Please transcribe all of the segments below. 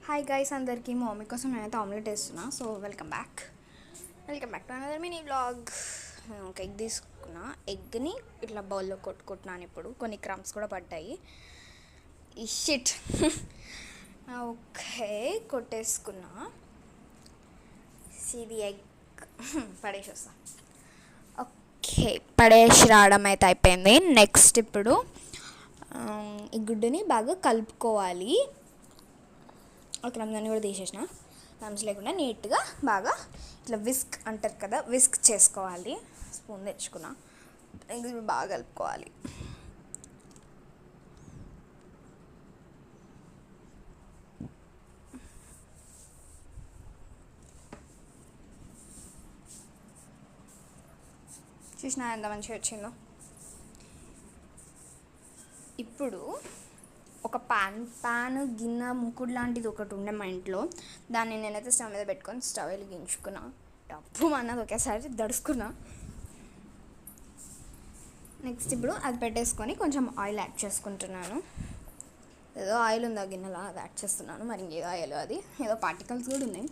Hi guys అందరికీ మా mummy కోసం నేనైతే ఆమ్లెట్ వేస్తున్నా. So welcome back to another mini vlog. ఒక ఎగ్ తీసుకున్నా. ఎగ్ని ఇట్లా బౌల్లో కొట్టుకుంటున్నాను. ఇప్పుడు కొన్ని క్రమ్స్ కూడా పడ్డాయి. ఈ షిట్ ఓకే కొట్టేసుకున్నా. ఇది ఎగ్ పడేసి వస్తా. ఓకే పడేసి రావడం అయితే అయిపోయింది. నెక్స్ట్ ఇప్పుడు ఈ గుడ్డుని బాగా కలుపుకోవాలి. అక్కడ దాన్ని కూడా తీసేసిన క్రమ్స్ లేకుండా నీట్గా బాగా ఇట్లా విస్క్ అంటారు కదా, విస్క్ చేసుకోవాలి. స్పూన్ తెచ్చుకున్నా. ఇది బాగా కలుపుకోవాలి. చూసినా ఎంత మంచిగా వచ్చిందో. ఇప్పుడు ఒక పాన్ గిన్నె ముక్కుడు లాంటిది ఒకటి ఉండే మా ఇంట్లో. దాన్ని నేనైతే స్టవ్ మీద పెట్టుకొని స్టవ్ వెలిగించుకున్నా. డబ్బు అన్నది ఒకేసారి దడుచుకున్నా. నెక్స్ట్ ఇప్పుడు అది పెట్టేసుకొని కొంచెం ఆయిల్ యాడ్ చేసుకుంటున్నాను. ఏదో ఆయిల్ ఉంది ఆ గిన్నెలో, అది యాడ్ చేస్తున్నాను. మరి ఇంకేదో ఆయిల్, అది ఏదో పార్టికల్స్ కూడా ఉన్నాయి.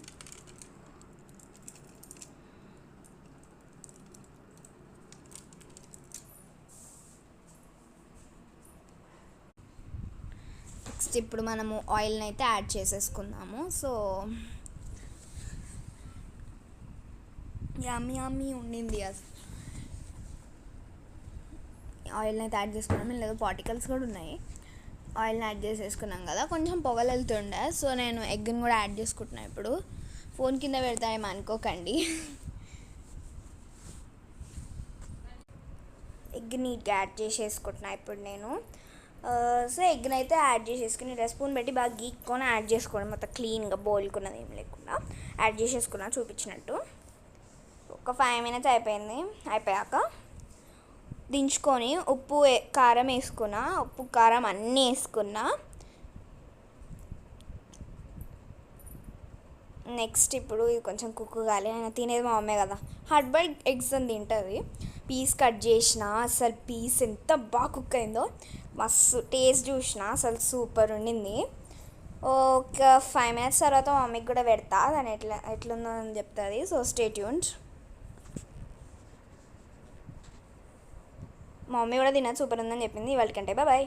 నెక్స్ట్ ఇప్పుడు మనము ఆయిల్ని అయితే యాడ్ చేసేసుకుందాము. సో యమ్మీ ఉండింది. ఆయిల్ని అయితే యాడ్ చేసుకున్నాము. లేదా పార్టికల్స్ కూడా ఉన్నాయి. ఆయిల్ని యాడ్ చేసేసుకున్నాం కదా, కొంచెం పొగలు వెళ్తుండే. సో నేను ఎగ్ని కూడా యాడ్ చేసుకుంటున్నాను. ఇప్పుడు ఫోన్ కింద పెడతాయేమో అనుకోకండి. ఎగ్ నీట్గా యాడ్ చేసేసుకుంటున్నా ఇప్పుడు నేను. సో ఎగ్ని అయితే యాడ్ చేసేసుకుని స్పూన్ పెట్టి బాగా గీక్కొని యాడ్ చేసుకోండి. మొత్తం క్లీన్గా బోల్కున్నది ఏం లేకుండా యాడ్ చేసేసుకున్నా చూపించినట్టు. ఒక 5 minutes అయిపోయింది. అయిపోయాక దించుకొని ఉప్పు కారం వేసుకున్నా. ఉప్పు కారం అన్నీ వేసుకున్నా. నెక్స్ట్ ఇప్పుడు ఇది కొంచెం కుక్ కాలి. ఆయన తినేది మా మమ్మీ కదా, హార్డ్ బాయిల్డ్ ఎగ్స్ అని తింటుంది. పీస్ కట్ చేసిన, అసలు పీస్ ఎంత బాగా కుక్ అయిందో, మస్తు టేస్ట్ చూసిన, అసలు సూపర్ ఉండింది. ఒక 5 minutes తర్వాత మా మమ్మీకి కూడా పెడతా. దాని ఎట్లుందో అని చెప్తుంది. So stay tuned. మా మమ్మీ కూడా తినదు, సూపర్ ఉందని చెప్పింది. ఇవాళకంటే బాయ్.